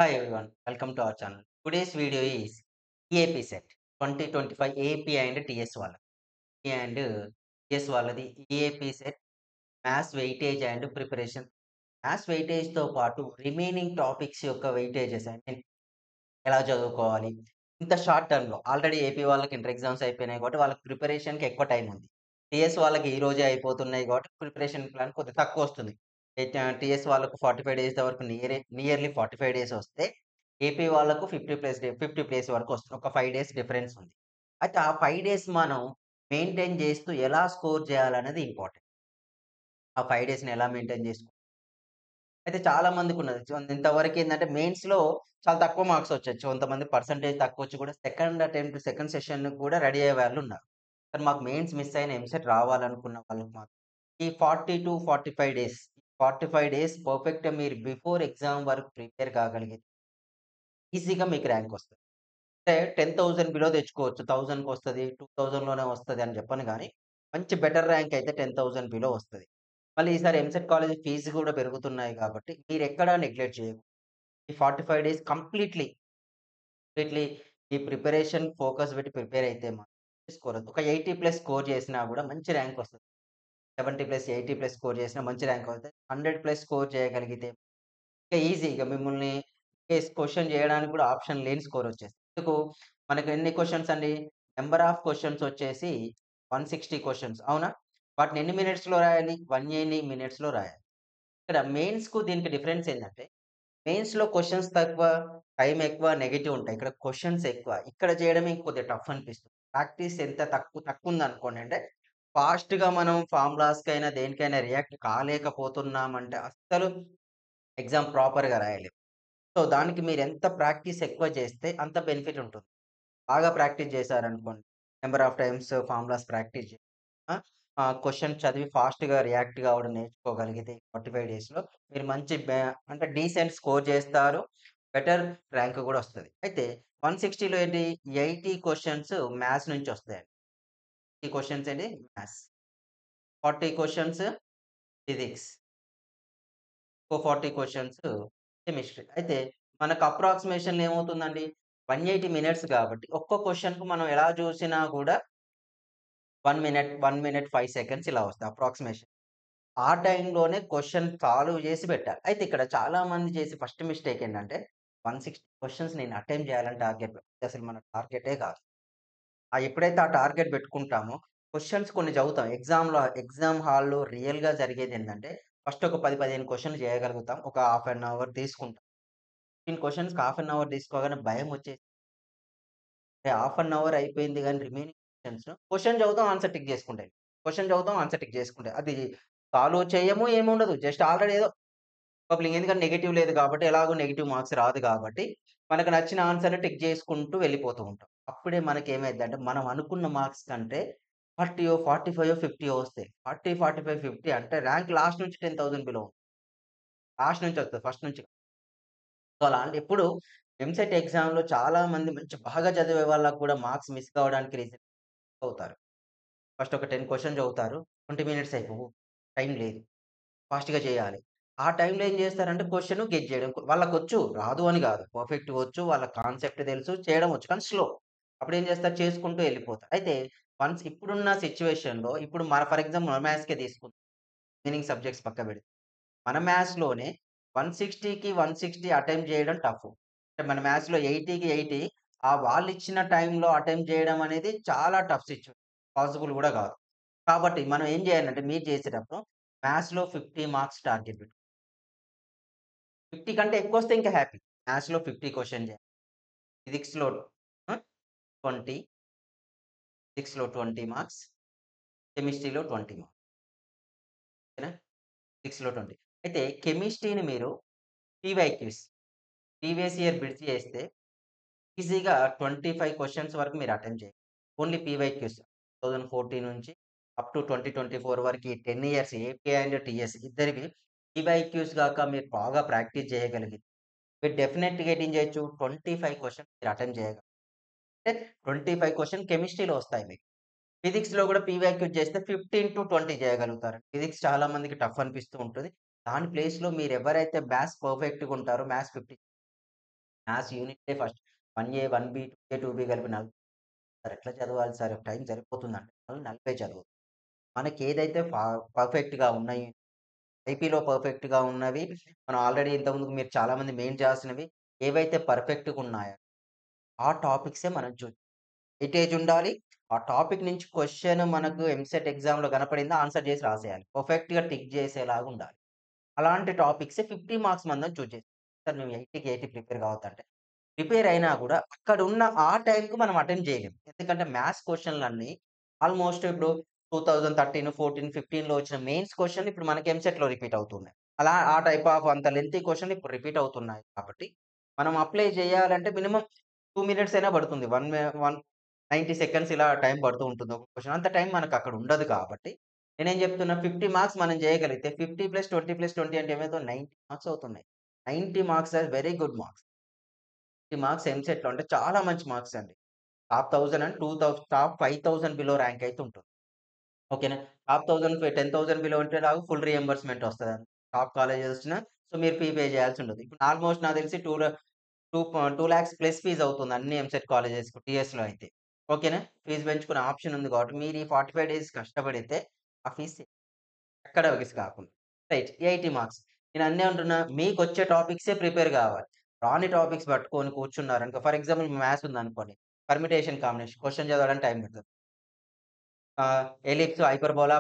Hi everyone, welcome to our channel. Today's video is EAP set 2025 AP and TS వాళ్ళది. And TS వాళ్ళది EAP set maths weightage and preparation. Maths వెయిటేజ్‌తో పాటు remaining topics యొక్క weightages అంటే ఎలా చదువుకోవాలి? ఇంత షార్ట్ టర్మ్‌లో ఆల్రెడీ ఏపీ వాళ్ళకి ఇంటర్ ఎగ్జామ్స్ అయిపోయినాయి కాబట్టి వాళ్ళకి ప్రిపరేషన్‌కి ఎక్కువ టైం ఉంది. టీఎస్ వాళ్ళకి ఈ రోజే అయిపోతున్నాయి కాబట్టి ప్రిపరేషన్ ప్లాన్ కొద్దిగా తక్కువొస్తుంది. టీఎస్ వాళ్ళకు 45 డేస్ వరకు నియర్లీ 45 డేస్ వస్తే, ఏపీ వాళ్ళకు 50 డేస్ వరకు వస్తుంది. ఒక 5 డేస్ డిఫరెన్స్ ఉంది. అయితే ఆ 5 డేస్ మనం మెయింటైన్ చేస్తూ ఎలా స్కోర్ చేయాలనేది ఇంపార్టెంట్. ఆ 5 డేస్‌ని ఎలా మెయింటైన్ అయితే చాలా మందికున్నది. ఇంతవరకేందంటే మెయిన్స్‌లో చాలా తక్కువ మార్క్స్ వచ్చొచ్చు. కొంతమంది పర్సెంటేజ్ తక్కువొచ్చి కూడా సెకండ్ అటెంప్ట్, సెకండ్ సెషన్‌కి కూడా రెడీ అయ్యే వాళ్ళున్నారు. కానీ మాకు మెయిన్స్ మిస్ అయిన ఎంసెట్ రావాలనుకున్న వాళ్ళకి మాత్రం ఈ 40-45 డేస్, 45 డేస్ పర్ఫెక్ట్‌గా మీరు బిఫోర్ ఎగ్జామ్ వరకు ప్రిపేర్ కాగలిగితే ఈజీగా మీకు ర్యాంక్ వస్తది. అంటే 10,000 బిలో తెచ్చుకోవచ్చు. 1000కొస్తది, 2000లోనే వస్తది అని చెప్పను గానీ, మంచి బెటర్ ర్యాంక్ అయితే 10,000 బిలో వస్తది. మళ్ళీ ఈసారి ఎంసెట్ కాలేజ్ ఫీస్ గూడా పెరుగుతున్నాయి కాబట్టి, మీరెక్కడా నెగ్లెక్ట్ చేయకు. ఈ 45 డేస్ కంప్లీట్‌లీ ఈ ప్రిపరేషన్ ఫోకస్ పెట్టి ప్రిపేర్ అయితే మాత్రం స్కోర్ ఒక 80 ప్లస్ స్కోర్ చేసినా గూడా మంచి ర్యాంక్ వస్తది. 70 ప్లస్, 80 ప్లస్ స్కోర్ చేసినా మంచి ర్యాంక్ వస్తది. 100 ప్లస్ స్కోర్ చేయగలిగితే ఇక ఈజీ ఇక మిమ్మల్ని క్వెషన్ చేయడానికి కూడా ఆప్షన్ లేని స్కోర్ వచ్చేస్తది. ఎందుకు మనకు ఎన్ని క్వెషన్స్ అండి? నంబర్ ఆఫ్ క్వెషన్స్ వచ్చేసి 160 క్వెషన్స్ అవునా? వాటిని ఎన్ని మినిట్స్‌లో రాయాలి? 180 మినిట్స్‌లో రాయాలి. ఇక్కడ మెయిన్స్‌కు దీనికి డిఫరెన్స్ ఏందంటే మెయిన్స్‌లో క్వెషన్స్ తక్కువ, టైమ్ ఎక్కువ, నెగెటివ్ ఉంటాయి. ఇక్కడ క్వెషన్స్ ఎక్కువ. ఇక్కడ చేయడమే కొద్దిగా టఫ్ అనిపిస్తుంది. ప్రాక్టీస్ ఎంత తక్కువుందనుకోండి అంటే ఫాస్ట్‌గా మనం ఫార్ములాస్‌కైనా దేనికైనా రియాక్ట్ కాలేకపోతున్నామంటే అస్సలు ఎగ్జామ్ ప్రాపర్‌గా రాయలేం. సో, దానికి మీరెంత ప్రాక్టీస్ ఎక్కువ చేస్తే అంత బెనిఫిట్ ఉంటుంది. బాగా ప్రాక్టీస్ చేశారనుకోండి, number of times formulas practice చే ఆ! క్వెషన్ చదివి ఫాస్ట్‌గా రియాక్ట్ కావడం నేర్చుకోగలిగితే 45 డేస్‌లో మీరు మంచి అంటే డీసెంట్ స్కోర్ చేస్తారు. బెటర్ ర్యాంక్ కూడా వస్తది. అయితే 160లో ఏంటి 80 క్వెషన్స్ మ్యాథ్స్ నుంచి వస్తాయండి. 80 క్వెషన్స్ ఏంటి మ్యాథ్స్. 40 questions physics. ఇంకో 40 క్వెషన్స్ కెమిస్ట్రీ. అయితే మనకు అప్రాక్సిమేషన్‌లో ఏమవుతుందండి? 180 మినిట్స్ కాబట్టి ఒక్క క్వెషన్‌కు మనం ఎలా చూసినా కూడా 1 మినిట్ 5 సెకండ్స్ ఇలా వస్తాయి అప్రాక్సిమేషన్. ఆ టైంలోనే క్వెషన్ సాల్వ్ చేసి పెట్టాలి. అయితే ఇక్కడ చాలా మంది చేసే ఫస్ట్ మిస్టేక్ ఏంటంటే 160 క్వెషన్స్ నేను అటెంప్ట్ చేయాలని టార్గెట్ అసలు మన టార్గెటే కాదు. ఎప్పుడైతే ఆ టార్గెట్ పెట్టుకుంటామో క్వెషన్స్ కొన్ని చదువుతాం. ఎగ్జామ్ హాల్‌లో రియల్‌గా జరిగేదేంటంటే ఫస్ట్ ఒక 10, 15 క్వెషన్‌లు చేయగలుగుతాం. ఒక హాఫ్ అన్ అవర్ తీసుకుంటాం. 15 క్వెషన్స్‌కి హాఫ్ అన్ అవర్ తీసుకోగానే భయమొచ్చేసి హాఫ్ అన్ అవర్ అయిపోయింది గానీ రిమైనింగ్ క్వెషన్ చదువుతాం, ఆన్సర్ టిక్ చేసుకుంటా క్వెషన్ చదువుతాం, ఆన్సర్ టిక్ చేసుకుంటా. అది సాల్వ్ చేయము ఏముండదు. జస్ట్ ఆల్రెడీ ఏదో బబ్లింగ్ ఎందుకంటే నెగెటివ్ లేదు కాబట్టి ఎలాగో నెగెటివ్ మార్క్స్ రాదు కాబట్టి మనకు నచ్చిన ఆన్సర్‌ని టిక్ చేసుకుంటూ వెళ్ళిపోతూ ఉంటాం. అప్పుడే మనకేమైద్దంటే మనం అనుకున్న మార్క్స్ కంటే 40 45 50 వస్తాయి. 40, 45, 50 అంటే ర్యాంక్ లాస్ట్ నుంచి 10,000 బిలో లాస్ట్ నుంచి వస్తది. ఫస్ట్ నుంచి సో, అలాంటప్పుడు ఎంసెట్ ఎగ్జామ్‌లో చాలా మంది మంచి బాగా చదివే వాళ్ళకి కూడా మార్క్స్ మిస్ కావడానికి రీజన్ అవుతారు. ఫస్ట్ ఒక 10 క్వెషన్ చదువుతారు. 20 మినిట్స్ అయిపోవు. టైం లేదు. ఫాస్ట్‌గా చేయాలి. ఆ టైంలో ఏం చేస్తారంటే క్వెషన్ గెస్ చేయడం. వాళ్ళకొచ్చు రాదు అని కాదు. పర్ఫెక్ట్‌గా వచ్చు. వాళ్ళ కాన్సెప్ట్ తెలుసు. చేయడం వచ్చు. కానీ స్లో. అప్పుడేం చేస్తారు చేసుకుంటూ వెళ్ళిపోతారు. అయితే వన్స్ ఇప్పుడున్న సిట్యుయేషన్‌లో ఇప్పుడు ఫర్ ఎగ్జాంపుల్ మన మ్యాథ్స్‌కే తీసుకుందాం. రిమైనింగ్ సబ్జెక్ట్స్ పక్కన పెడితే. మన మ్యాథ్స్‌లోనే 160కి 160 అటెంప్ట్ చేయడం టఫ్. అంటే మన మ్యాథ్స్‌లో 80కి 80 వాళ్ళిచ్చిన టైంలో అటెంప్ట్ చేయడం అనేది చాలా టఫ్ సిట్యుయేషన్. పాసిబుల్ కూడా కాదు. కాబట్టి మనం ఏం చేయాలంటే మీరు చేసేటప్పుడు మ్యాథ్స్‌లో 50 మార్క్స్ టార్గెట్ 50 కంటే ఎక్కువొస్తే ఇంకా హ్యాపీ. మ్యాథ్స్‌లో 50 క్వెషన్ చేయాలి. ఫిజిక్స్‌లో ఆ! 20, ఫిజిక్స్‌లో 20 మార్క్స్, కెమిస్ట్రీలో 20 మార్క్స్. ఓకేనా? ఫిజిక్స్‌లో 20. అయితే కెమిస్ట్రీని మీరు పీవైక్యూస్ ప్రీవియస్ ఇయర్ బిట్స్ చేస్తే ఈజీగా 25 క్వెషన్స్ వరకు మీరు అటెంప్ట్ చేయొచ్చు. ఓన్లీ పీవైక్యూస్ 2014 నుంచి అప్ టు 2024 వరకు ఈ 10 ఇయర్స్ ఏపీ అండ్ టీఎస్ ఇద్దరివి పీవైక్యూస్ గాక మీరు బాగా ప్రాక్టీస్ చేయగలిగితే మీరు డెఫినెట్‌గా ఏం చేయొచ్చు 25 క్వెషన్స్ మీరు అటెంప్ట్ చేయగలరు. అంటే 25 క్వెషన్ కెమిస్ట్రీలో వస్తాయి మీకు. ఫిజిక్స్‌లో కూడా పీవైక్యూ చేస్తే 15-20 చేయగలుగుతారు. ఫిజిక్స్ చాలా మందికి టఫ్ అనిపిస్తూ ఉంటది. దాని ప్లేస్‌లో మీరెవరైతే మ్యాథ్స్ పర్ఫెక్ట్‌గా ఉంటారో మ్యాథ్స్ 50 మ్యాథ్స్ యూనిట్టే ఫస్ట్ 1ఏ, 1బీ, 2ఏ, 2బీ కలిపి సార్ ఎట్లా చదవాలి సార్? టైం సరిపోతుందంటే, వాళ్ళు 40 చదువు. మనకేదైతే పర్ఫెక్ట్‌గా ఉన్నాయి, ఐపీలో పర్ఫెక్ట్‌గా ఉన్నవి, మనం ఆల్రెడీ ఇంతకుముందు మీరు చాలామంది మెయిల్ చేసినవి, ఏవైతే పర్ఫెక్ట్‌గా ఉన్నాయో, ఆ టాపిక్సే మనం వెయిటేజ్ ఉండాలి. ఆ టాపిక్ నుంచి క్వెషన్ మనకు ఎంసెట్ ఎగ్జామ్‌లో కనపడిందా ఆన్సర్ చేసి రాసేయాలి. పర్ఫెక్ట్‌గా టిక్ చేసేలాగా ఉండాలి. అలాంటి టాపిక్సే 50 మార్క్స్ మందం చూజ్ చేసాం. సార్ మేము 80కి 80 ప్రిపేర్ కావద్దంటే, ప్రిపేర్ అయినా గూడా అక్కడున్న ఆ టైంకి మనం అటెండ్ చేయలేం. ఎందుకంటే మ్యాథ్స్ క్వెషన్‌లన్నీ ఆల్‌మోస్ట్ ఇప్పుడు 2013, 14, 15లో వచ్చిన మెయిన్స్ క్వెషన్‌లు ఇప్పుడు మనకి ఎంసెట్‌లో రిపీట్ అవుతున్నాయి. అలా ఆ టైప్ ఆఫ్ అంత లెంతీ క్వెషన్‌లు ఇప్పుడు రిపీట్ అవుతున్నాయి కాబట్టి, మనం అప్లై చేయాలంటే మినిమమ్ 2 మినిట్స్ అయినా పడుతుంది. 90 సెకండ్స్ ఇలా టైం పడుతూ ఉంటుంది ఒక క్వెషన్. అంత టైం మనకక్కడ ఉండదు కాబట్టి, నేనేం చెప్తున్నా 50 మార్క్స్ మనం చేయగలిగితే 50+20+20 అంటే ఏమైతుంది 90 మార్క్స్ అవుతున్నాయి. 90 marks are very good marks. 50 marks ఎంసెట్‌లో అంటే చాలా మంచి మార్క్స్ అండి. టాప్ 1000 అండ్ 5000 బిలో ర్యాంక్ అయితే ఉంటుంది. ఓకేనా. టాప్ 1000 10,000 బిలో ఉంటే నాకు ఫుల్ రీయింబర్స్‌మెంట్ వస్తదండి. టాప్ కాలేజెస్ వచ్చినా సో మీరు ఫీ పే చేయాల్సి ఉండదు. ఇప్పుడు ఆల్‌మోస్ట్ నాకు తెలిసి 2 లాక్స్ ప్లస్ ఫీజ్ అవుతుంది అన్ని ఎంసెట్ కాలేజెస్‌కి టీఎస్‌లో అయితే. ఓకేనా. ఫీజ్ పెంచుకునే ఆప్షన్ ఉంది కాబట్టి మీరు ఈ 45 డేస్ కష్టపడితే ఆ ఫీజ్ ఎక్కడ మిస్ కాకుండా. రైట్. 80 మార్క్స్. నేనన్నీ అంటున్నా మీకొచ్చే టాపిక్సే ప్రిపేర్ గావాలి. రాని టాపిక్స్ పట్టుకొని కూర్చున్నారనుకో ఫర్ ఎగ్జాంపుల్ మ్యాథ్స్ ఉందనుకోండి. పర్మిటేషన్, కాంబినేషన్ క్వెషన్ చదవడానికి టైం పడతది. ఎలిప్స్, హైపర్బోలా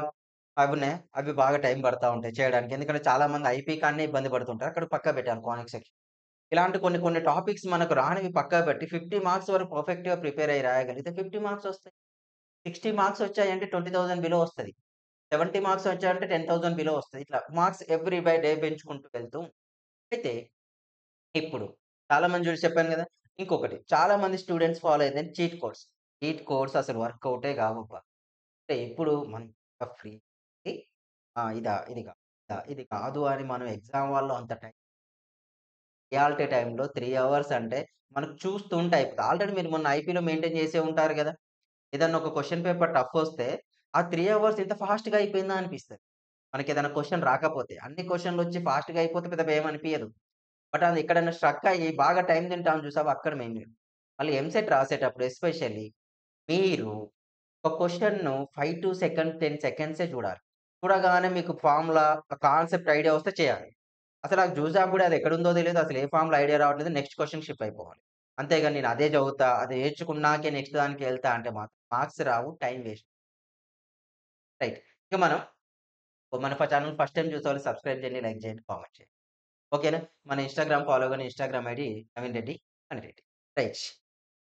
అవున్నాయి. అవి బాగా టైం పడతా ఉంటాయి చేయడానికి. ఎందుకంటే చాలా మంది ఐపీ కాడనే ఇబ్బంది పడుతుంటారు. అక్కడ పక్కకు పెట్టాను కానిక్ సెక్షన్. ఇలాంటి కొన్ని కొన్ని టాపిక్స్ మనకు రానివి పక్కకు పెట్టి 50 మార్క్స్ వరకు పర్ఫెక్ట్‌గా ప్రిపేర్ అయ్యి రాయగలిగితే 50 మార్క్స్ వస్తాయి. 60 మార్క్స్ వచ్చాయంటే 20,000 బిలో వస్తది. 70 మార్క్స్ వచ్చాయంటే 10,000 బిలో వస్తది. ఇట్లా మార్క్స్ ఎవ్రీ బై డే పెంచుకుంటూ వెళ్తూ అయితే ఇప్పుడు చాలా మంది చూసి చెప్పాను గదా! ఇంకొకటి చాలా మంది స్టూడెంట్స్ ఫాలో అయ్యేది చీట్ కోడ్స్. చీట్ కోడ్స్ అసలు వర్కౌటే కావబ్బా! అంటే ఎప్పుడు మనం ఫ్రీ ఇది కాదు అని మనం ఎగ్జామ్ హాల్‌లో అంత రియాలిటీ టైమ్‌లో 3 అవర్స్ అంటే మనకు చూస్తుంటే అయిపోతది. ఆల్రెడీ మీరు మొన్న ఐపీలో మెయింటైన్ చేసే ఉంటారు గదా! ఏదన్నా ఒక క్వెషన్ పేపర్ టఫ్ వస్తే ఆ 3 అవర్స్ ఇంత ఫాస్ట్‌గా అయిపోయిందా అనిపిస్తది. మనకేదైనా క్వెషన్ రాకపోతే. అన్ని క్వెషన్‌లొచ్చి ఫాస్ట్‌గా అయిపోతే పెద్దగా ఏమనిపియదు. బట్ అది ఎక్కడైనా స్ట్రక్ అయ్యి బాగా టైమ్ తింటాం చూసావా? అక్కడ మెయిన్. మళ్ళీ ఎంసెట్ రాసేటప్పుడు ఎస్పెషల్లీ మీరు ఒక క్వెషన్‌ను 5-10 సెకండ్సే చూడాలి. చూడగానే మీకు ఫార్ములా, కాన్సెప్ట్ ఐడియా వస్తే చేయాలి. అసలు అది చూసాక కూడా అది ఎక్కడుందో తెలీదు. అసలు ఏ ఫార్ములా ఐడియా రావట్లేదు. నెక్స్ట్ క్వెషన్‌కి షిఫ్ట్ అయిపోవాలి. అంతేగాని నేను అదే చదువుతా, అది నేర్చుకున్నాకే నెక్స్ట్ దానికి ఎళ్తా అంటే మాత్రం మార్క్స్ రావు. Time waste. రైట్. ఇక మనం మన ఛానెల్ ఫస్ట్ టైమ్ చూసేవాళ్ళు సబ్స్క్రైబ్ చేయండి, లైక్ చేయండి, కామెంట్ చేయండి. ఓకేనా? మన ఇన్‌స్టాగ్రామ్ ఫాలో అవ్వండి. Instagram ID Naveen Reddy Anireddy. Right.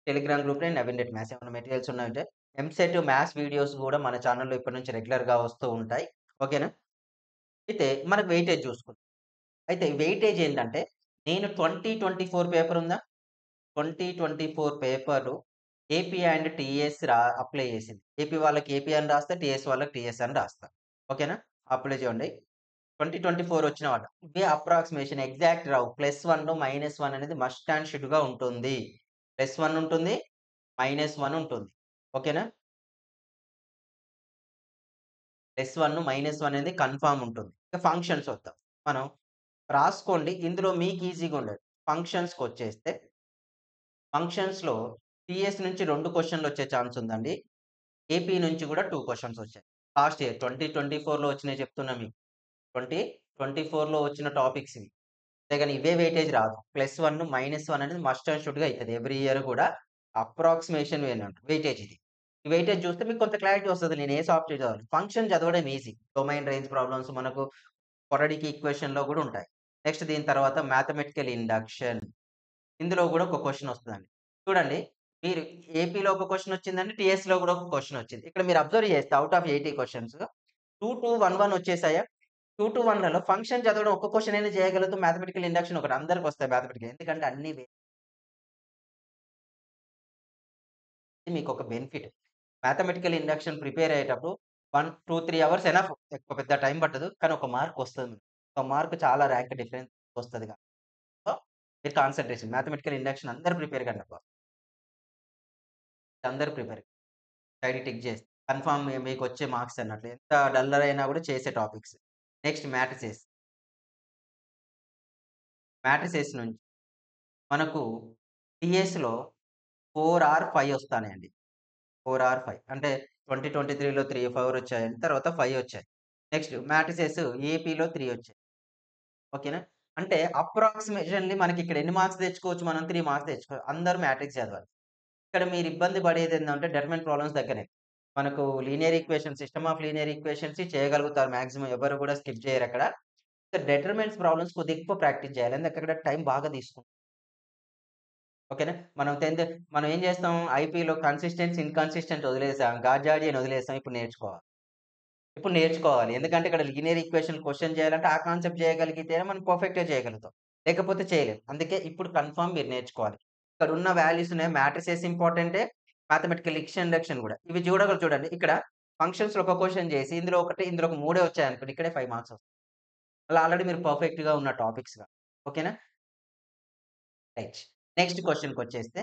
Telegram గ్రూప్‌లో నవీన్ రెడ్డి మ్యాథ్స్ ఏమైనా మెటీరియల్స్ ఉన్నాయంటే ఎంసెట్ మ్యాథ్స్ వీడియోస్ గూడా మన ఛానెల్‌లో ఇప్పటి నుంచి రెగ్యులర్‌గా వస్తూ ఉంటాయి. ఓకేనా? అయితే మనకు వెయిటేజ్ చూసుకుందాం. అయితే వెయిటేజ్ ఏంటంటే నేను 2024 పేపర్ ఉందా? 2024 paper AP and TS apply చేసింది. ఏపీ వాళ్ళకి ఏపీ అని రాస్తా. టీఎస్ వాళ్ళకి టీఎస్ అని రాస్తా. ఓకేనా? అప్లై చేయండి. 2024 వచ్చిన వాట. ఇవే అప్రాక్సిమేషన్ ఎగ్జాక్ట్ రావు. +1, -1 అనేది మస్ట్ అండ్ షుడ్‌గా ఉంటుంది. +1 ఉంటుంది. -1 ఉంటుంది. ఓకేనా? +1, -1 అనేది కన్ఫర్మ్ ఉంటుంది. ఇక ఫంక్షన్స్ వద్దాం. మనం రాసుకోండి. ఇందులో మీకు ఈజీగా ఉండేది. ఫంక్షన్స్‌కొచ్చేస్తే ఫంక్షన్స్‌లో టీఎస్ నుంచి 2 క్వెషన్‌లొచ్చే ఛాన్స్ ఉందండి. ఏపీ నుంచి కూడా 2 క్వెషన్స్ వచ్చాయి. లాస్ట్ ఇయర్ 2024లో వచ్చినయి చెప్తున్నా మీకు. 2024లో వచ్చిన టాపిక్స్ ఇవి. అంతేగాని ఇవే వెయిటేజ్ రాదు. +1, -1 అనేది మస్ట్ అండ్ షుడ్‌గా అయితది. ఎవ్రీ ఇయర్ కూడా అప్రాక్సిమేషన్ వెయిటేజ్ ఇది. ఈ వెయిటేజ్ చూస్తే మీకు కొంత క్లారిటీ వస్తది. నేను ఏ సాఫ్ట్‌వేర్ చదవాలి. ఫంక్షన్ చదవడం ఈజీ. డొమైన్ రేంజ్ ప్రాబ్లమ్స్ మనకు క్వాడ్రాటిక్ ఈక్వేషన్‌లో కూడా ఉంటాయి. నెక్స్ట్ దీని తర్వాత మ్యాథమెటికల్ ఇండక్షన్. ఇందులో గూడా ఒక క్వెషన్ వస్తదండి. చూడండి మీరు ఏపీలో ఒక క్వెషన్ వచ్చిందండి. టీఎస్‌లో గూడా ఒక క్వెషన్ వచ్చింది. ఇక్కడ మీరు అబ్జర్వ్ చేస్తే ఔట్ ఆఫ్ 80 క్వెషన్స్ 2-2-1-1 వచ్చేసాయా? 2-1లలో ఫంక్షన్ చదవడం ఒక్క క్వెషన్ అయినా చేయగలుగుతాం. మ్యాథమెటికల్ ఇండక్షన్ ఒకటి అందరికొస్తాయి మ్యాథమెటికల్. ఎందుకంటే అన్నీ మీకొక బెనిఫిట్. మ్యాథమెటికల్ ఇండక్షన్ ప్రిపేర్ అయ్యేటప్పుడు 1, 2, 3 అవర్స్ ఎనఫ్. ఎక్కువ పెద్ద టైం పట్టదు. కానీ ఒక మార్క్ వస్తది. ఒక మార్క్ చాలా ర్యాంక్ డిఫరెన్స్ వస్తదిగా. సో, మీరు కాన్సంట్రేషన్ మ్యాథమెటికల్ ఇండక్షన్ అందరూ ప్రిపేర్ కండబ్బా. అందరూ ప్రిపేర్. సైడ్‌కి టిక్ చేసి. కన్ఫర్మ్ మీకొచ్చే మార్క్స్ అన్నట్లు. ఎంత డల్లర్ అయినా కూడా చేసే టాపిక్స్. Next matrices. మ్యాట్రిసెస్ నుంచి మనకు టీఎస్‌లో 4 ఆర్ 5 వస్తాన్నాయండి. 4 ఆర్ 5 అంటే 2023లో 3, 4 వచ్చాయండి. తర్వాత 5 వచ్చాయి. నెక్స్ట్ మ్యాట్రిసెస్ ఏపీలో 3 వచ్చాయి. ఓకేనా? అంటే అప్రాక్సిమేషన్‌లీ మనకిక్కడ ఎన్ని మార్క్స్ తెచ్చుకోవచ్చు మనం? 3 మార్క్స్ తెచ్చుకో అందరూ మ్యాట్రిక్స్ చదవాలి. ఇక్కడ మీరు ఇబ్బంది పడేదేందంటే డెటర్మినెంట్ ప్రాబ్లమ్స్ దగ్గరే. మనకు linear equation, system of linear equations చేయగలుగుతారు మాక్సిమం ఎవరు కూడా స్కిప్ చేయరక్కడ. డెటర్మినెంట్స్ ప్రాబ్లమ్స్ కొద్దిగా ఎక్కువ ప్రాక్టీస్ చేయాలి. ఎందుకంటే అక్కడ టైం బాగా తీసుకుంటుంది. ఓకేనా? మనం 10థ్ మనం ఏం చేస్తాం ఐపీలో కన్సిస్టెన్సీ, ఇన్‌కన్సిస్టెంట్ వదిలేసాం. గార్జాడియన్ వదిలేసాం. ఇప్పుడు నేర్చుకోవాలి. ఎందుకంటే ఇక్కడ లీనియర్ ఈక్వేషన్ క్వెషన్ చేయాలంటే ఆ కాన్సెప్ట్ చేయగలిగితేనే మనం పర్ఫెక్ట్‌గా చేయగలుగుతాం. లేకపోతే చేయలేం. అందుకే ఇప్పుడు కన్ఫర్మ్ మీరు నేర్చుకోవాలి. ఇక్కడున్న వాల్యూస్ ఉన్నాయి. మ్యాట్రిసెస్ ఇంపార్టెంటే. మ్యాథమెటికల్ ఎక్స్టెండక్షన్ గూడా. ఇవి చూడండి. ఇక్కడ ఫంక్షన్స్‌లో ఒక క్వెషన్ చేసి ఇందులో ఒకటి, ఇందులో ఒక మూడే వచ్చాయనుకోండి. ఇక్కడే 5 మార్క్స్ వస్తాయి. అలా ఆల్రెడీ మీరు పర్ఫెక్ట్‌గా ఉన్న టాపిక్స్‌గా. ఓకేనా? రైట్. నెక్స్ట్ క్వెషన్‌కొచ్చేస్తే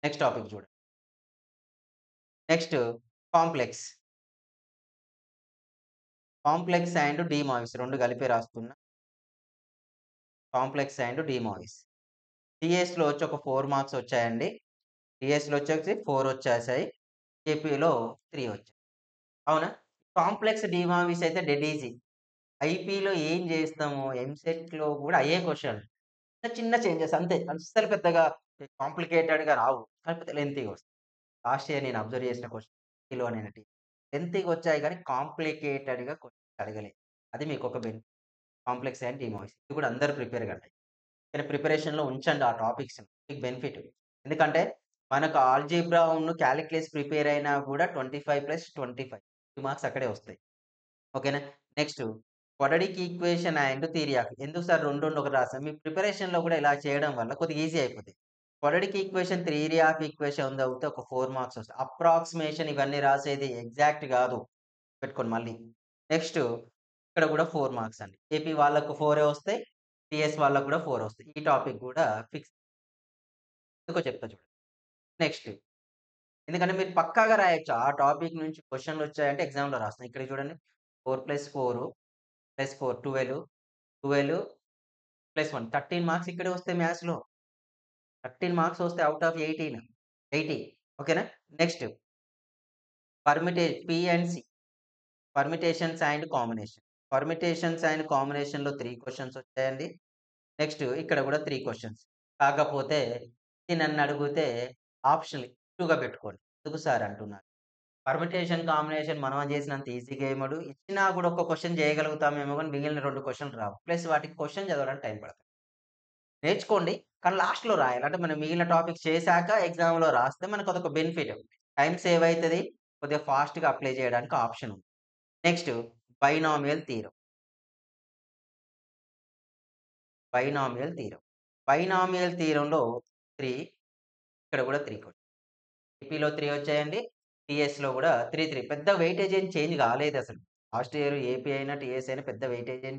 నెక్స్ట్ టాపిక్ చూడండి. Next complex. కాంప్లెక్స్ అండ్ డీమోయిస్ 2 కలిపి రాస్తున్నా. Complex and డీమోయిస్. టీఎస్‌లో వచ్చి ఒక 4 మార్క్స్ వచ్చాయండి. టీఎస్‌లో వచ్చేసి 4 వచ్చేసాయి. ఏపీలో 3 వచ్చాయి. అవునా? కాంప్లెక్స్ డీమోయిస్ అయితే డెడ్ ఈజీ. ఐపీలో ఏం చేస్తాము ఎంసెట్‌లో కూడా అయ్యే క్వెషన్‌లు. చిన్న చిన్న చేంజెస్ అంతే. అస్సలు పెద్దగా కాంప్లికేటెడ్‌గా రావు. కాకపోతే లెంతీగా వస్తాయి. లాస్ట్ ఇయర్ నేను అబ్జర్వ్ చేసిన క్వెషన్‌లోనేనండి. లెంతీగా వచ్చాయి గానీ కాంప్లికేటెడ్‌గా క్వెషన్స్ అడగలేదు. అది మీకొక కాంప్లెక్స్ అండ్ డీమోయిస్. ఇది కూడా అందరూ ప్రిపేర్ కండి. కానీ ప్రిపరేషన్‌లో ఉంచండి ఆ టాపిక్స్‌ని. మీకు బెనిఫిట్. ఎందుకంటే మనకు ఆల్జీబ్రా కాలిక్యులస్ ప్రిపేర్ అయినా కూడా 25+25 మార్క్స్ అక్కడే వస్తాయి. ఓకేనా? Next quadratic equation and theory of ఎందుకు సార్ 2, 2 ఒకటి రాసాం. మీ ప్రిపరేషన్‌లో కూడా ఇలా చేయడం వల్ల కొద్దిగా ఈజీ అయిపోద్ది. Quadratic equation, theory of equation చదివితే ఒక 4 మార్క్స్ వస్తాయి. అప్రాక్సిమేషన్ ఇవన్నీ రాసేది ఎగ్జాక్ట్ కాదు. పెట్టుకోండి మళ్ళీ. నెక్స్ట్ ఇక్కడ కూడా 4 మార్క్స్ అండి. ఏపీ వాళ్ళకు 4 వస్తాయి. టీఎస్ వాళ్ళకి కూడా 4 వస్తాయి. ఈ టాపిక్ కూడా ఫిక్స్. ఎందుకో చెప్తా చూడండి. నెక్స్ట్ ఎందుకంటే మీరు పక్కాగా రాయొచ్చు. ఆ టాపిక్ నుంచి క్వెషన్‌లొచ్చాయంటే ఎగ్జామ్‌లో రాస్తాం. ఇక్కడ చూడండి 4+4 12, 12 +1 13 మార్క్స్ ఇక్కడే వస్తాయి మ్యాథ్స్‌లో. 13 మార్క్స్ వస్తాయి ఔట్ ఆఫ్ 18, 80 ఓకేనా? Next P and C permutations and combination. Permutations and కాంబినేషన్‌లో 3 క్వెషన్స్ వచ్చాయండి. నెక్స్ట్ ఇక్కడ కూడా 3 క్వెషన్స్. కాకపోతే ఇది నన్నడిగితే ఆప్షనల్ ఎక్కువగా పెట్టుకోండి. ఎందుకు సార్ అంటున్నారు. పర్మిటేషన్, కాంబినేషన్ మనం చేసినంత ఈజీగా ఏమడు. ఇచ్చినా కూడా ఒక్క క్వెషన్ చేయగలుగుతామేమో గాని మిగిలిన 2 క్వెషన్‌లు రావు. ప్లస్ వాటికి క్వెషన్ చదవడానికి టైం పడతది. నేర్చుకోండి. కానీ లాస్ట్‌లో రాయాలి. అంటే మనం మిగిలిన టాపిక్స్ చేశాక ఎగ్జామ్‌లో రాస్తే మనకు అదొక బెనిఫిట్. టైమ్ సేవ్ అయితది. కొద్దిగా ఫాస్ట్‌గా అప్లై చేయడానికి ఆప్షన్ ఉంది. Next binomial theorem. Binomial theorem. Binomial థీరమ్‌లో 3 ఇక్కడ కూడా 3 క్వెషన్స్. ఏపీలో 3 వచ్చాయండి. టీఎస్‌లో కూడా 3 పెద్ద వెయిటేజ్ ఏం చేంజ్ కాలేదసలు. లాస్ట్ ఇయర్ ఏపీ అయినా, టీఎస్ అయినా పెద్ద వెయిటేజ్ ఏం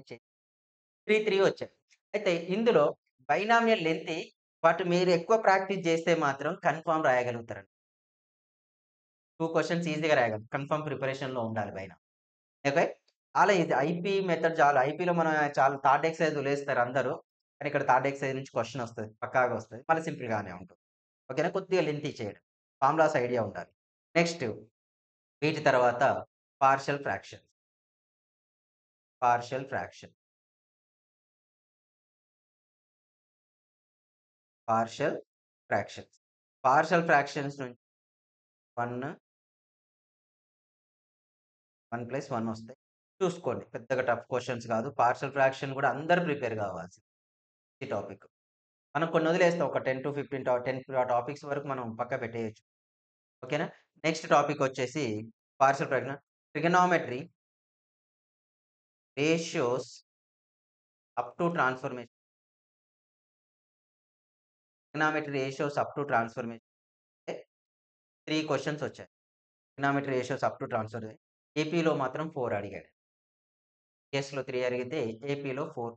3 వచ్చాయి. అయితే ఇందులో బైనామియల్ లెంతీ బట్ మీరు ఎక్కువ ప్రాక్టీస్ చేస్తే మాత్రం కన్ఫర్మ్ రాయగలుగుతారండి. 2 క్వెషన్స్ ఈజీగా రాయగలం. కన్ఫర్మ్ ప్రిపరేషన్‌లో ఉండాలి ఓకే. అలా ఇది ఐపీ మెథడ్ చాలా ఐపీలో మనం చాలా థర్డ్ ఎక్సర్సైజ్ వదిలేస్తారు అందరూ. కానీ ఇక్కడ థర్డ్ ఎక్సర్సైజ్ నుంచి క్వెషన్ వస్తది. పక్కాగా వస్తది. మళ్ళీ సింపుల్‌గానే ఉంటుంది. ఓకేనా? కొద్దిగా లెంతీ చేయడం. ఫార్ములాస్ ఐడియా ఉండాలి. నెక్స్ట్ వీటి తర్వాత partial fractions. Partial fraction. Partial fractions. Partial fractions నుంచి 1, 1+1 వస్తాయి. చూసుకోండి. పెద్దగా టఫ్ క్వెషన్స్ కాదు. పార్షియల్ ఫ్రాక్షన్ కూడా అందరూ ప్రిపేర్ కావాల్సింది. ఈ టాపిక్. మనం కొన్ని వదిలేస్తాం. ఒక 10-15 10 టాపిక్స్ వరకు మనం పక్కన పెట్టేయొచ్చు. ఓకేనా? నెక్స్ట్ టాపిక్ వచ్చేసి partial fraction. Trigonometry ratios up to transformation. Trigonometry ratios up to transformation అంటే 3 క్వెషన్స్ వచ్చాయి. Trigonometry ratios up to transformation. ఏపీలో మాత్రం 4 అడిగాడు. టీఎస్‌లో 3 అడిగితే ఏపీలో 4.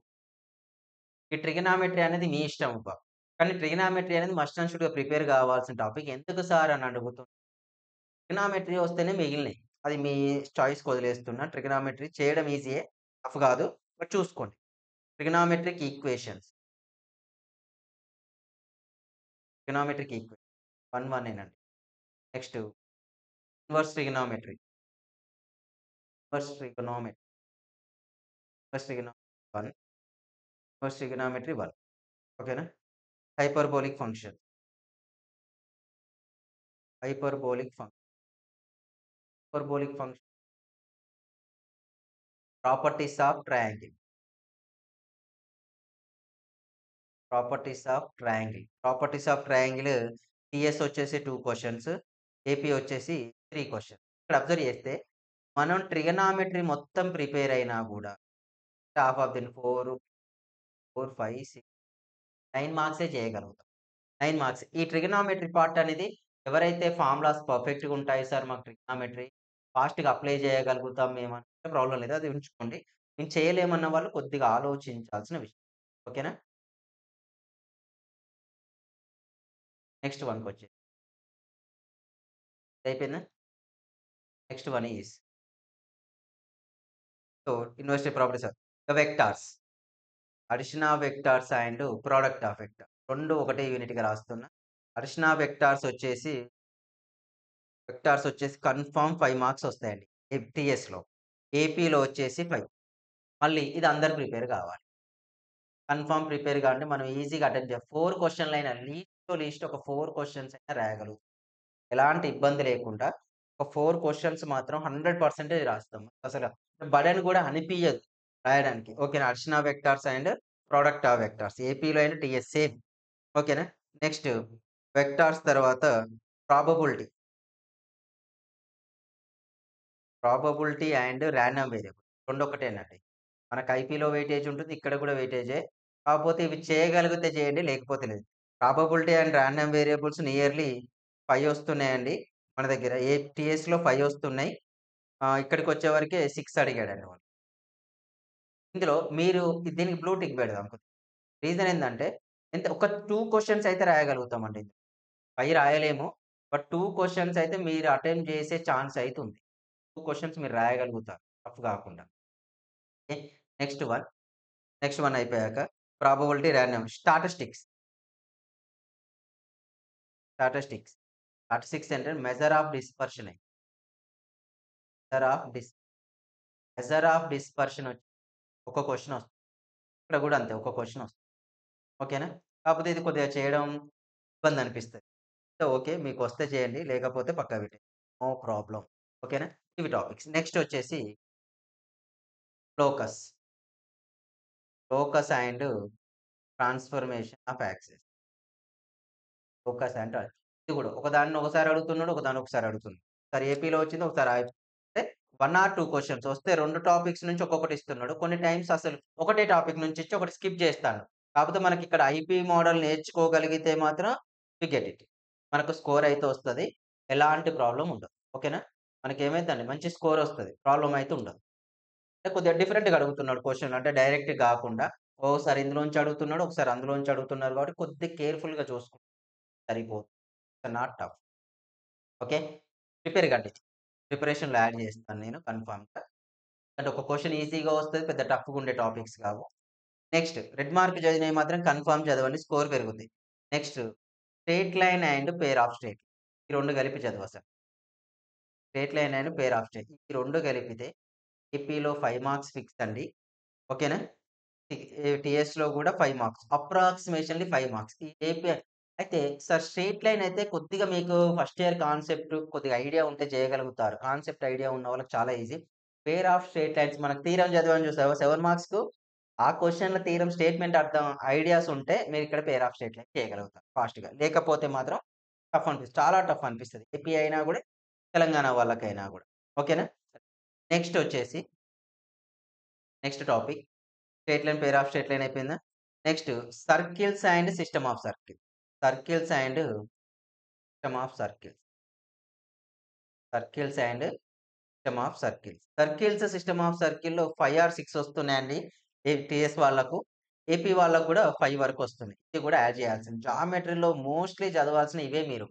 ఈ ట్రిగనోమెట్రీ అనేది మీ ఇష్టం కానీ ట్రిగనోమెట్రీ అనేది మస్ట్ అండ్ షుడ్‌గా ప్రిపేర్ కావాల్సిన టాపిక్. ఎందుకు సార్ అని అడుగుతున్నారు. ట్రిగనోమెట్రీ వస్తేనే మిగిలినయి. అది మీ చాయిస్‌కి వదిలేస్తున్నా. ట్రిగనోమెట్రీ చేయడం ఈజీయే. టఫ్ కాదు. బట్ చూసుకోండి. Trigonometric equations. ట్రిగనోమెట్రీకి ఈక్వేషన్ 1, 1 ఏనండి. Next inverse trigonometry, inverse trigonometry, inverse trigonometry 1, inverse trigonometry 1. ఓకేనా? Hyperbolic function, hyperbolic function, hyperbolic function, properties of triangle, properties of triangle, properties of triangle TS వచ్చేసి 2 questions, AP వచ్చేసి 3 questions. ఇక్కడ observe చేస్తే మనం trigonometry మొత్తం prepare అయినా గూడా half of దీన్ని 4, 4, 5, 6, 9 మార్క్సే చేయగలుగుతాం. 9 మార్క్స్. ఈ ట్రిగనామెట్రీ పార్ట్ అనేది ఎవరైతే ఫార్ములాస్ పర్ఫెక్ట్‌గా ఉంటాయి సార్ మాకు ట్రిగనామెట్రీ ఫాస్ట్‌గా అప్లై చేయగలుగుతాం మేమంటే ప్రాబ్లమ్ లేదు. అది ఉంచుకోండి. మేము చేయలేమన్న వాళ్ళు కొద్దిగా ఆలోచించాల్సిన విషయం. ఓకేనా? నెక్స్ట్ వన్‌కొచ్చేసి. అయిపోయిందా? నెక్స్ట్ వన్ ఈస్ సో ఇన్వర్సిటీ properties of the vectors. Addition of vectors and product of vector. 2 ఒకటే యూనిట్‌గా రాస్తున్నా. అడిషన్ ఆఫ్ వెక్టార్స్ వచ్చేసి కన్ఫర్మ్ 5 మార్క్స్ వస్తాయండి. టీఎస్‌లో. ఏపీలో వచ్చేసి 5. మళ్ళీ ఇది అందరూ ప్రిపేర్ కావాలి. కన్ఫర్మ్ ప్రిపేర్ కాండి మనం ఈజీగా అటెంప్ట్ 4 క్వెషన్‌లైనా లీస్ట్ టు లీస్ట్ ఒక 4 క్వెషన్స్ అయినా రాయగలుగుతాం. ఎలాంటి ఇబ్బంది లేకుండా ఒక 4 క్వెషన్స్ మాత్రం 100% రాస్తాం. అసలు బర్డెన్ కూడా అనిపియదు రాయడానికి. ఓకేనా? Addition of vectors and product of vectors. ఏపీలో అయినా టీఎస్ సేమ్. ఓకేనా? నెక్స్ట్ వెక్టార్స్ తర్వాత probability. Probability and random variable. 2 ఒకటేనండి. మనకు ఐపీలో వెయిటేజ్ ఉంటుంది. ఇక్కడ కూడా వెయిటేజే. కాకపోతే ఇవి చేయగలిగితే చేయండి. లేకపోతే లేదు. Probability and random variables nearly 5 వస్తున్నాయండి. మన దగ్గర టీఎస్‌లో 5 వస్తున్నాయి. ఇక్కడికొచ్చేవరకే 6 అడిగాడండి వాడు. ఇందులో మీరు దీనికి బ్లూ టిక్ పెడదాం. రీజన్ ఏందంటే ఒక 2 క్వెషన్స్ అయితే రాయగలుగుతామండి. 5 రాయలేము. బట్ 2 క్వెషన్స్ అయితే మీరు అటెంప్ట్ చేసే ఛాన్స్ అయితే ఉంది. 2 క్వెషన్స్ మీరు రాయగలుగుతారు. టఫ్ గాకుండా. Okay. Next one. Next one అయిపోయాక probability random statistics. Statistics. Statistics అంటే measure of dispersion. Measure of dis measure of dispersion వచ్చి ఒక క్వెషన్ వస్తుంది. ఇక్కడ కూడా అంతే ఒక క్వెషన్ వస్తుంది. ఓకేనా? కాకపోతే ఇది కొద్దిగా చేయడం ఇబ్బంది అనిపిస్తది. So, okay. మీకొస్తే చేయండి. లేకపోతే పక్కకు పెట్టేయండి. No problem. ఓకేనా? ఇవి టాపిక్స్. నెక్స్ట్ వచ్చేసి locus. Locus and transformation of axes. Locus and ఇది కూడా ఒకదాన్ని ఒకసారి అడుగుతున్నాడు. ఒకదాన్ని ఒకసారి అడుగుతున్నాడు. ఒకసారి ఏపీలో వచ్చింది. ఒకసారి అంటే 1 ఆర్ 2 క్వెషన్స్ వస్తే 2 టాపిక్స్ నుంచి ఒక్కొక్కటి ఇస్తున్నాడు. కొన్ని టైమ్స్ అసలు ఒకటే టాపిక్ నుంచి ఇచ్చి ఒకటి స్కిప్ చేస్తాడు. కాకపోతే మనకిక్కడ ఐపీ మోడల్ నేర్చుకోగలిగితే మాత్రం వి గెట్ ఇట్. మనకు స్కోర్ అయితే వస్తది. ఎలాంటి ప్రాబ్లమ్ ఉండదు. ఓకేనా? మనకేమైద్దండి మంచి స్కోర్ వస్తది. ప్రాబ్లమ్ అయితే ఉండదు. అంటే కొద్దిగా డిఫరెంట్‌గా అడుగుతున్నాడు క్వెషన్‌లు. అంటే డైరెక్ట్ గాకుండా ఓసారి ఇందులోంచి అడుగుతున్నాడు. ఒకసారి అందులోంచి అడుగుతున్నారు కాబట్టి కొద్దిగా కేర్‌ఫుల్‌గా చూసుకుంటే సరిపోతుంది. Not tough. ఓకే. ప్రిపేర్ కండి. ప్రిపరేషన్‌లో యాడ్ చేస్తాను నేను కన్ఫర్మ్‌గా. అంటే ఒక క్వెషన్ ఈజీగా వస్తది. పెద్ద టఫ్‌గా ఉండే టాపిక్స్ కావు. నెక్స్ట్ రెడ్ మార్క్ చదివినవి మాత్రం కన్ఫర్మ్ చదవండి. స్కోర్ పెరుగుద్ది. Next straight line and pair of straight. ఈ 2 కలిపి చదవసలు. Straight line and pair of straight. ఈ 2 కలిపితే ఏపీలో 5 మార్క్స్ ఫిక్స్ అండి. ఓకేనా? టీఎస్‌లో గూడా 5 మార్క్స్. అప్రాక్సిమేషన్‌లీ 5 మార్క్స్. ఈ ఏపీ అయితే సార్ స్ట్రెయిట్ లైన్ అయితే కొద్దిగా మీకు ఫస్ట్ ఇయర్ కాన్సెప్ట్ కొద్దిగా ఐడియా ఉంటే చేయగలుగుతారు. కాన్సెప్ట్ ఐడియా ఉన్న వాళ్ళకి చాలా easy. Pair of straight lines మనకు థీరమ్ చదివాం చూసావా 7 మార్క్స్‌కు ఆ క్వెషన్‌ల థీరమ్ స్టేట్‌మెంట్ అర్థం ఐడియాస్ ఉంటే మీరిక్కడ పెయిర్ ఆఫ్ స్ట్రెయిట్ లైన్ చేయగలుగుతారు ఫాస్ట్‌గా. లేకపోతే మాత్రం టఫ్ అనిపిస్తది. చాలా టఫ్ అనిపిస్తది. ఏపీ అయినా గూడా, తెలంగాణ వాళ్ళకైనా గూడా. ఓకేనా? నెక్స్ట్ వచ్చేసి next topic straight line, pair of straight line అయిపోయిందా? Next circles and system of circle. Circles and system of circles. Circles and system of circles. Circles, system of సర్కిల్‌లో 5 ఆర్ 6 వస్తున్నాయండి. టీఎస్ వాళ్ళకు. ఏపీ వాళ్ళకి గూడా 5 వరకు వస్తున్నాయి. ఇది కూడా యాడ్ చేయాల్సింది. జామెట్రీలో మోస్ట్‌లీ చదవాల్సినవి ఇవే మీరు.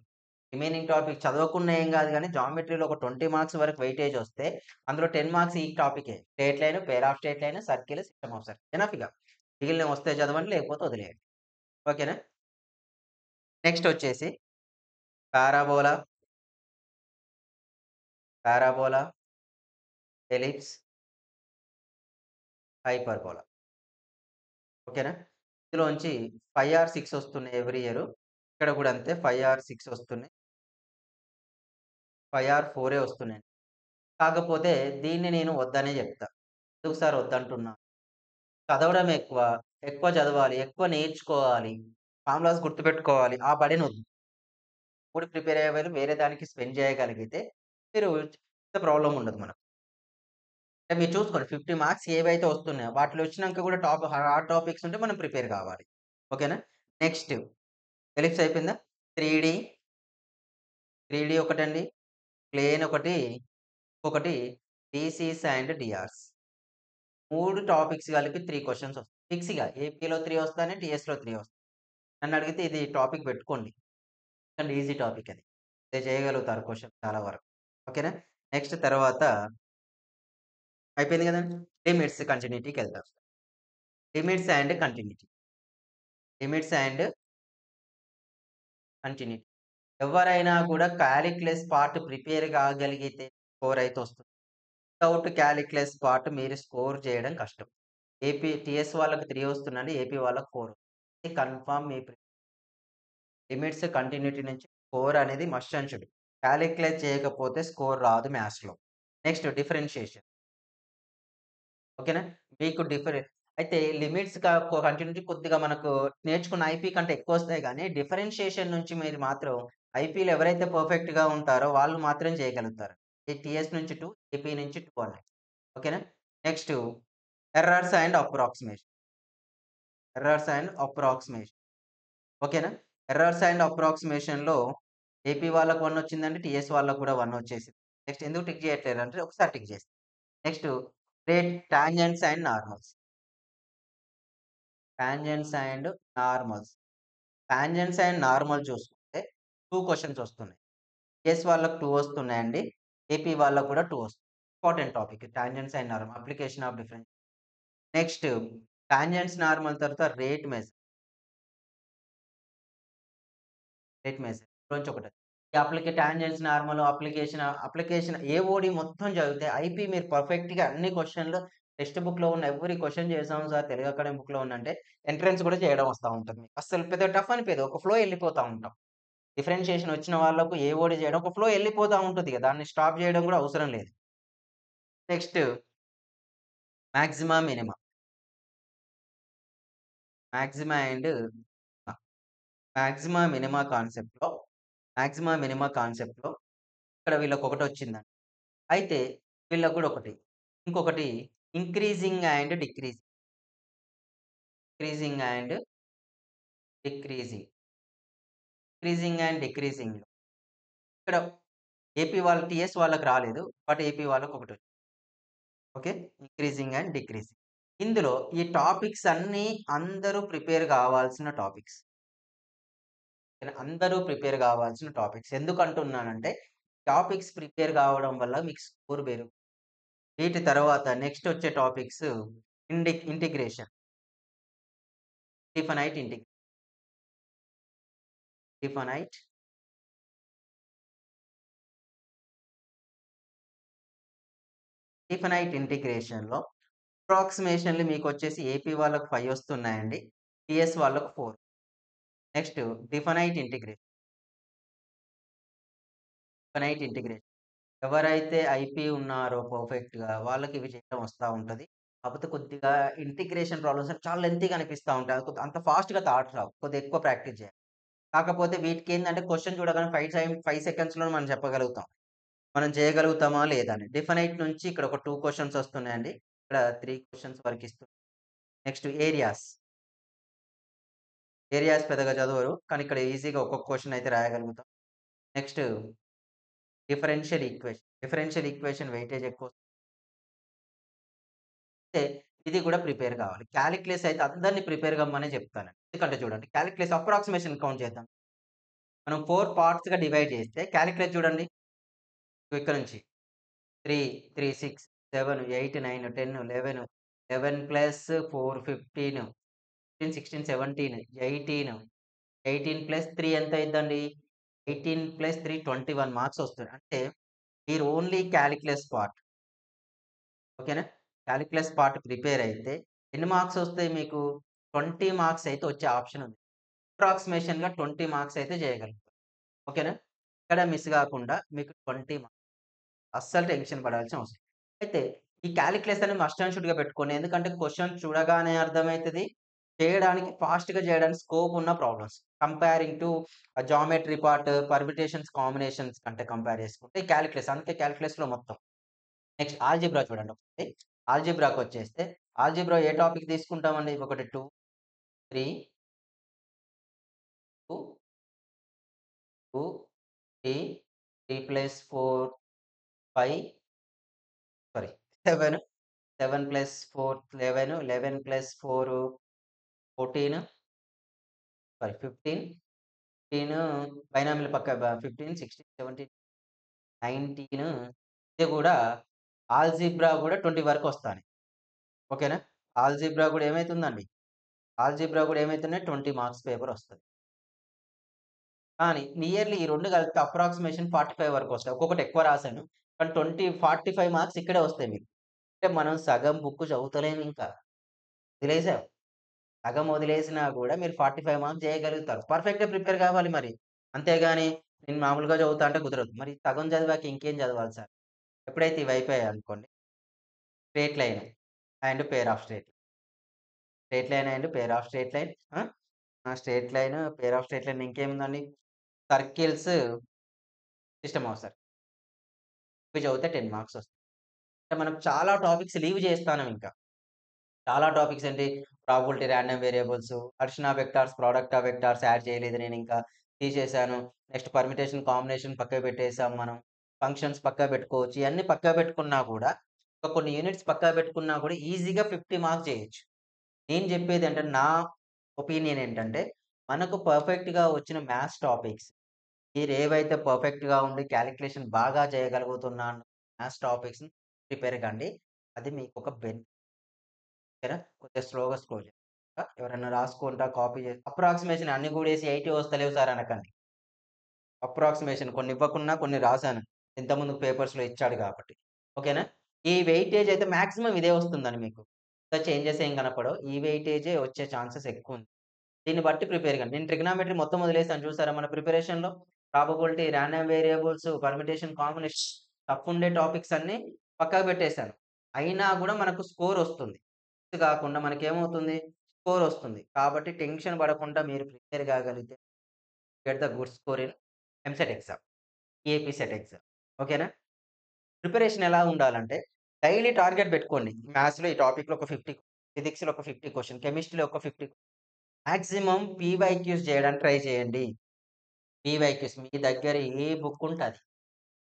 రిమైనింగ్ టాపిక్ చదవకున్నా ఏం గాదు గానీ, జామెట్రీలో ఒక 20 మార్క్స్ వరకు వెయిటేజ్ వస్తే, అందులో 10 మార్క్స్ ఈ టాపికే. Straight line, pair of straight line, circle, system of circle. Enough ఇగ. మిగిలినవి వస్తే చదవండి. లేకపోతే వదిలేయండి. ఓకేనా? నెక్స్ట్ వచ్చేసి పారాబోలా, పారాబోలా, ఎలిప్స్, హైపర్బోలా. ఓకేనా? ఇందులోంచి 5 ఆర్ 6 వస్తున్నాయి ఎవ్రీ ఇయర్. ఇక్కడ కూడా అంతే 5 ఆర్ 6 వస్తున్నాయి. 5 ఆర్ 4 వస్తున్నాయి. కాకపోతే దీన్ని నేను వద్దనే చెప్తా. ఎందుకు సార్ వద్దంటున్నా? చదవడం ఎక్కువ, ఎక్కువ చదవాలి, ఎక్కువ నేర్చుకోవాలి, ఫార్ములాస్ గుర్తుపెట్టుకోవాలి. ఆ బడెన్ వద్దు. ఇప్పుడు ప్రిపేర్ అయ్యే బదులు వేరే దానికి స్పెండ్ చేయగలిగితే మీరు పెద్ద ప్రాబ్లమ్ ఉండదు మనకు. అంటే మీరు చూసుకోండి 50 మార్క్స్ ఏవైతే వస్తున్నాయో వాటిలో వచ్చినంక కూడా హార్డ్ టాపిక్స్ ఉంటే మనం ప్రిపేర్ కావాలి. ఓకేనా? నెక్స్ట్ ఎలిప్స్ అయిపోయిందా? 3 3 ఒకటండి. ప్లేన్ ఒకటి, ఇంకొకటి డీసీస్ అండ్ డీఆర్స్. 3 టాపిక్స్ కలిపి 3 క్వెషన్స్ వస్తాయి. ఫిక్స్‌గా ఏపీలో 3 వస్తాయి, టీఎస్‌లో 3 వస్తాయి. నన్నడిగితే ఇది టాపిక్ పెట్టుకోండి. ఎందుకంటే ఈజీ టాపిక్ అది. ఇది చేయగలుగుతారు క్వెషన్ చాలా వరకు. ఓకేనా? నెక్స్ట్ తర్వాత అయిపోయింది కదండీ! లిమిట్స్ కంటిన్యూటీకెళ్దాం. Limits and continuity. Limits and continuity. ఎవరైనా కూడా కాలిక్యులస్ పార్ట్ ప్రిపేర్ కాగలిగితే స్కోర్ అయితే వస్తుంది. వితౌట్ కాలిక్యులస్ పార్ట్ మీరు స్కోర్ చేయడం కష్టం. టీఎస్ వాళ్ళకి 3 వస్తుందండి. ఏపీ వాళ్ళకి 4. ఇది కన్ఫర్మ్ మీ లిమిట్స్, కంటిన్యూటీ నుంచి స్కోర్ అనేది మస్ట్ అండ్ షుడ్. కాలిక్యులేట్ చేయకపోతే స్కోర్ రాదు మ్యాథ్స్‌లో. Next differentiation. ఓకేనా? మీకు అయితే లిమిట్స్ కంటిన్యూటీ కొద్దిగా మనకు నేర్చుకున్న ఐపీ కంటే ఎక్కువొస్తాయి గానీ, డిఫరెన్షియేషన్ నుంచి మీరు మాత్రం ఐపీలో ఎవరైతే పర్ఫెక్ట్‌గా ఉంటారో వాళ్ళు మాత్రం చేయగలుగుతారు. ఈ టీఎస్ నుంచి 2, ఏపీ నుంచి 2 అన్నట్టు. ఓకేనా? Next errors and approximation. Errors and approximation. ఓకేనా? ఎర్రర్స్ అండ్ అప్రాక్సిమేషన్‌లో ఏపీ వాళ్ళకి 1 వచ్చిందండి. టీఎస్ వాళ్ళకి కూడా 1 వచ్చేసింది. నెక్స్ట్ ఎందుకు టిక్ చేయట్లేదంటే ఒకసారి టిక్ చేస్తా. Next rate tangents and normals. Tangents and normals. Tangents and normal చూసుకుంటే 2 క్వెషన్స్ వస్తున్నాయి. టీఎస్ వాళ్ళకి 2 వస్తున్నాయండి. ఏపీ వాళ్ళకి కూడా 2 వస్తున్నాయి. Important topic tangents and normal application of difference. Next tangents normal తర్వాత రేట్ మెజర్ నుంచి ఒకటి. ఈ టాంజెంట్స్ నార్మల్ అప్లికేషన్ ఏఓడి మొత్తం చదివితే ఐపీ మీరు పర్ఫెక్ట్‌గా అన్ని క్వెషన్‌లు టెక్స్ట్ బుక్‌లో ఉన్న ఎవ్రి క్వెషన్ చేసాం సార్ తెలుగు అకాడమీ బుక్‌లో ఉందంటే ఎంట్రన్స్ కూడా చేయడం వస్తా ఉంటది మీకు. అస్సలు పెద్ద టఫ్ అనిపియదు. ఒక ఫ్లో ఎళ్ళిపోతా ఉంటాం. డిఫరెన్షియేషన్ వచ్చిన వాళ్ళకు ఏఓడి చేయడం ఒక ఫ్లో ఎళ్ళిపోతా ఉంటది ఇగ. దాన్ని స్టాప్ చేయడం కూడా అవసరం లేదు. Next maxima, minima. Maxima and maxima, minima కాన్సెప్ట్‌లో ఇక్కడ వీళ్ళకొకటొచ్చిందండి. అయితే వీళ్ళకి గూడా ఒకటి. ఇంకొకటి increasing and decreasing. Increasing and decreasing. Increasing and డిక్రీజింగ్‌లో ఇక్కడ ఏపీ వాళ్ళ టీఎస్ వాళ్ళకి రాలేదు. బట్ ఏపీ వాళ్ళకొకటొచ్చింది. ఓకే. Increasing and decreasing. ఇందులో ఈ టాపిక్స్ అన్నీ అందరూ ప్రిపేర్ గావాల్సిన టాపిక్స్. అందరూ ప్రిపేర్ గావాల్సిన టాపిక్స్. ఎందుకంటున్నానంటే టాపిక్స్ ప్రిపేర్ గావడం వల్ల మీకు స్కోర్ వీటి తర్వాత నెక్స్ట్ వచ్చే topics integration. Definite integration. Definite డిఫనైట్ ఇంటిగ్రేషన్‌లో అప్రాక్సిమేషన్‌లు మీకొచ్చేసి ఏపీ వాళ్ళకి 5 వస్తున్నాయండి. టీఎస్ వాళ్ళకి 4. Next definite integration. Definite integration. ఎవరైతే ఐపీ ఉన్నారో పర్ఫెక్ట్‌గా వాళ్ళకి ఇవి చేయడం వస్తా ఉంటది. కాకపోతే కొద్దిగా ఇంటిగ్రేషన్ ప్రాబ్లమ్స్ చాలా లెంతీగా అనిపిస్తా ఉంటాయి. అంత ఫాస్ట్‌గా థాట్స్ రావు. కొద్దిగా ఎక్కువ ప్రాక్టీస్ చేయాలి. కాకపోతే వీటికేందంటే క్వెషన్ చూడగానే 5 సెకండ్స్‌లో మనం చెప్పగలుగుతాం. మనం చేయగలుగుతామా లేదా అని. డిఫనైట్ నుంచి ఇక్కడ ఒక 2 క్వెషన్స్ వస్తున్నాయండి. ఇక్కడ 3 క్వెషన్స్ వరకు నెక్స్ట్ ఏరియాస్. ఏరియాస్ పెద్దగా చదవరు. కానీ ఇక్కడ ఈజీగా ఒక్కొక్క క్వెషన్ అయితే రాయగలుగుతాం. Next differential equation. Differential equation weightage ఎక్కువ. అయితే ఇది కూడా ప్రిపేర్ కావాలి. కాలిక్యులస్ అయితే అందరిని ప్రిపేర్ కమ్మనే చెప్తానండి. ఎందుకంటే చూడండి కాలిక్యులస్ అప్రాక్సిమేషన్ కౌంట్ చేద్దాం. మనం 4 పార్ట్స్‌గా డివైడ్ చేస్తే కాలిక్యులస్ చూడండి. ఇక్కడ నుంచి 3, 3, 6, 7, 8, 9, 10, 11, 11 + 4 15, 15, 16, 17, 18, 18+3 ఎంత అయిద్దండి? 18+3 21 మార్క్స్ వస్తాయి. అంటే మీరు ఓన్లీ కాలిక్యులస్ పార్ట్ ఓకేనా? కాలిక్యులస్ పార్ట్ ప్రిపేర్ అయితే ఎన్ని మార్క్స్ వస్తాయి మీకు? 20 మార్క్స్ అయితే వచ్చే ఆప్షన్ ఉంది. అప్రాక్సిమేషన్‌గా 20 మార్క్స్ అయితే చేయగలుగుతారు. ఓకేనా? ఎక్కడ మిస్ గాకుండా మీకు 20 మార్క్స్ అస్సలు టెన్షన్ పడాల్సిన అవసరం అయితే ఈ కాలిక్యులస్ అనేది మస్ట్ అండ్ షుడ్‌గా పెట్టుకోండి. ఎందుకంటే క్వెషన్ చూడగానే అర్థమైతది. చేయడానికి ఫాస్ట్‌గా చేయడానికి స్కోప్ ఉన్న problems. Comparing to geometry part, permutations, combinations కంటే కంపేర్ చేసుకుంటే కాలిక్యులస్. అందుకే కాలిక్యులస్‌లో మొత్తం. నెక్స్ట్ ఆల్జీబ్రా చూడండి ఒకసారి. ఆల్జీబ్రాకొచ్చేస్తే ఆల్జీబ్రా ఏ టాపిక్ తీసుకుంటామండి? ఒకటి 2, 3, 2, 2, 3, 3+4, 5 సారీ 7, 7+4 11, 11+4 14 సారీ 15, 15 బైనామియల్ పక్క 15, 16, 17, 19 ఇది గూడా ఆల్జీబ్రా గూడా 20 వరకొస్తాని. ఓకేనా? ఆల్జీబ్రా గూడా ఏమైతుందండి? ఆల్జీబ్రా గూడా ఏమైతున్నాయి? 20 మార్క్స్ పేపరొస్తది. కానీ నియర్లీ ఈ 2 కలిపితే అప్రాక్సిమేషన్ 45 వరకొస్తాయి. ఒక్కొక్కటి ఎక్కువ రాసాను. కానీ 45 మార్క్స్ ఇక్కడే వస్తాయి మీకు. అంటే మనం సగం బుక్ చదువుతలేమింకా. వదిలేసాం. సగం వదిలేసినా గూడా మీరు 45 మార్క్స్ చేయగలుగుతారు. పర్ఫెక్ట్‌గా ప్రిపేర్ కావాలి మరి. అంతేగాని నేను మామూలుగా చదువుతా అంటే కుదరదు. మరి సగం చదివాక ఇంకేం చదవాలి సార్? ఎప్పుడైతే ఇవి అయిపోయాయనుకోండి, straight line and pair of straight. Straight line and pair of straight line. Straight line, pair of straight line ఇంకేముందండి? Circles, system of circles. ఇవి చదివితే 10 మార్క్స్ వస్తాయి. అంటే మనం చాలా టాపిక్స్ లీవ్ చేస్తాన్నాం ఇంకా. చాలా టాపిక్స్ ఏంటి probability, random variables, addition of vectors, product of vectors add చేయలేదు నేనింకా. తీసేసాను. నెక్స్ట్ పర్మిటేషన్, కాంబినేషన్ పక్కకు పెట్టేసాం మనం. ఫంక్షన్స్ పక్కకు పెట్టుకోవచ్చు. ఇయన్నీ పక్కకు పెట్టుకున్నా కూడా, ఒక కొన్ని యూనిట్స్ పక్కకు పెట్టుకున్నా కూడా ఈజీగా 50 మార్క్స్ చేయొచ్చు. నేను చెప్పేదేంటంటే నా ఒపీనియన్ ఏంటంటే, మనకు పర్ఫెక్ట్‌గా వచ్చిన మ్యాథ్స్ టాపిక్స్ మీరేవైతే పర్ఫెక్ట్‌గా ఉండి కాలిక్యులేషన్ బాగా చేయగలుగుతున్నాను మ్యాథ్స్ టాపిక్స్‌ని ప్రిపేర్ కండి. అది మీకొక ఓకేనా? కొద్దిగా స్లోగా స్క్రోల్ చేయండి. ఎవరైనా రాసుకుంటా కాపీ చేసి అప్రాక్సిమేషన్ అన్ని కూడేసి 80 వస్తలేవు సార్ అనకండి. అప్రాక్సిమేషన్ కొన్ని ఇవ్వకున్నా కొన్ని రాసాను. ఇంతకుముందు పేపర్స్‌లో ఇచ్చాడు కాబట్టి. ఓకేనా? ఈ వెయిటేజ్ అయితే మాక్సిమం ఇదే వస్తుందండి మీకు. చేంజెస్ ఏం కనపడవు. ఈ వెయిటేజే వచ్చే ఛాన్సెస్ ఎక్కువుంది. దీన్ని బట్టి ప్రిపేర్ కండి. నేను ట్రిగ్నామెట్రీ మొత్తం వదిలేసాను చూసారా మన ప్రిపరేషన్‌లో. Probability, random variables, permutation, combination tough ఉండే టాపిక్స్ అన్నీ పక్కకు పెట్టేసాను. అయినా గూడా మనకు స్కోర్ వస్తుంది. ఇది కాకుండా మనకేమవుతుంది? స్కోర్ వస్తుంది. కాబట్టి టెన్షన్ పడకుండా మీరు ప్రిపేర్ కాగలిగితే get the good score in EAMCET exam. AP CET exam. ఓకేనా? ప్రిపరేషన్ ఎలా ఉండాలంటే డైలీ టార్గెట్ పెట్టుకోండి. మ్యాథ్స్‌లో ఈ టాపిక్‌లో ఒక 50, ఫిజిక్స్‌లో ఒక 50 క్వెషన్, కెమిస్ట్రీలో ఒక 50 మాక్సిమం పీవైక్యూస్ చేయడానికి ట్రై చేయండి. పీవైక్యూస్ మీ దగ్గర ఏ బుక్ ఉంటే అది.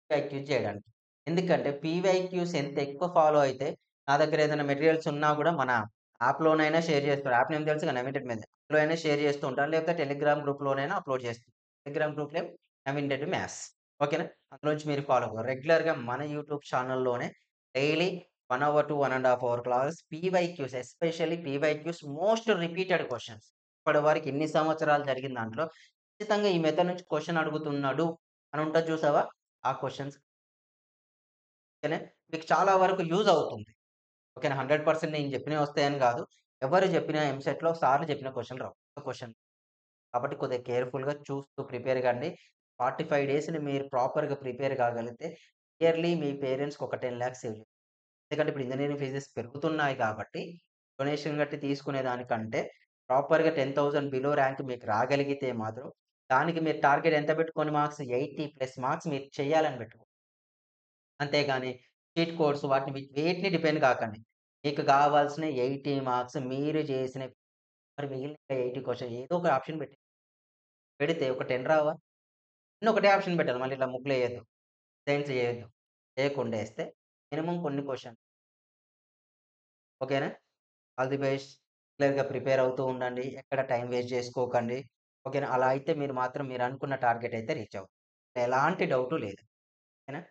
పీవైక్యూస్ చేయడానికి. ఎందుకంటే పీవైక్యూస్ ఎంత ఎక్కువ ఫాలో అయితే నా దగ్గర ఏదైనా మెటీరియల్స్ ఉన్నా గూడా మన యాప్‌లోనైనా షేర్ చేస్తారు. యాప్ నేమ్ తెలుసుగా నవీన్ మీద. అందులో అయినా షేర్ చేస్తూ ఉంటాను. లేకపోతే టెలిగ్రామ్ గ్రూప్‌లోనైనా అప్‌లోడ్ చేస్తాను. Telegram group name Naveen Reddy maths. ఓకేనా? అందులోంచి మీరు ఫాలో అవ్వండి. రెగ్యులర్‌గా మన యూట్యూబ్ ఛానెల్‌లోనే daily 1 hour to 1 ½ hour classes PYQs especially PYQs most repeated questions. ఇప్పటివరకు ఇన్ని సంవత్సరాలు జరిగిన దాంట్లో ఖచ్చితంగా ఈ మెథడ్ నుంచి క్వెషన్ అడుగుతున్నాడు అని ఉంటది చూసావా? ఆ క్వెషన్స్ ఓకేనా? మీకు చాలా వరకు యూజ్ అవుతుంది. ఓకేనా? 100% నేను చెప్పినవి వస్తాయని గాదు. ఎవరు చెప్పిన ఎంసెట్‌లో సార్లు చెప్పిన క్వెషన్‌లు రావు. క్వెషన్ కాబట్టి కొద్దిగా కేర్‌ఫుల్‌గా చూస్తూ ప్రిపేర్ కండి. 45 డేస్‌ని మీరు ప్రాపర్‌గా ప్రిపేర్ కాగలిగితే ఇయర్‌లీ మీ పేరెంట్స్‌కి ఒక 10,00,000 సేవ్ చేస్తారు. ఎందుకంటే ఇప్పుడు ఇంజినీరింగ్ ఫీజెస్ పెరుగుతున్నాయి కాబట్టి డొనేషన్ గట్టి తీసుకునే దానికంటే ప్రాపర్‌గా 10,000 బిలో ర్యాంక్ మీకు రాగలిగితే మాత్రం దానికి మీరు టార్గెట్ ఎంత పెట్టుకొని మార్క్స్ 80+ మార్క్స్ మీరు చేయాలని పెట్టుకోండి. అంతేగాని చీట్ కోడ్స్ వాటిని వేటిని డిపెండ్ కాకండి. మీకు కావాల్సిన 80 మార్క్స్ మీరు చేసినవి మరి మిగిలిన 80 క్వెషన్ ఏదో ఒక ఆప్షన్ పెడితే ఒక 10 రావా? అన్ని ఒకటే ఆప్షన్ పెట్టాలి. మళ్ళీ ఇట్లా ముగ్గులేయొద్దు. డిజైన్స్ చేయొద్దు. చేయకుండా ఏస్తే మినిమమ్ కొన్ని క్వెషన్ ఓకేనా? All the best. రెగ్యులర్‌గా ప్రిపేర్ అవుతూ ఉండండి. ఎక్కడ టైమ్ వేస్ట్ చేసుకోకండి. ఓకేనా? అలా అయితే మీరు మాత్రం మీరు అనుకున్న టార్గెట్ అయితే రీచ్ అవుతారు. ఎలాంటి డౌటు లేదు. ఓకేనా?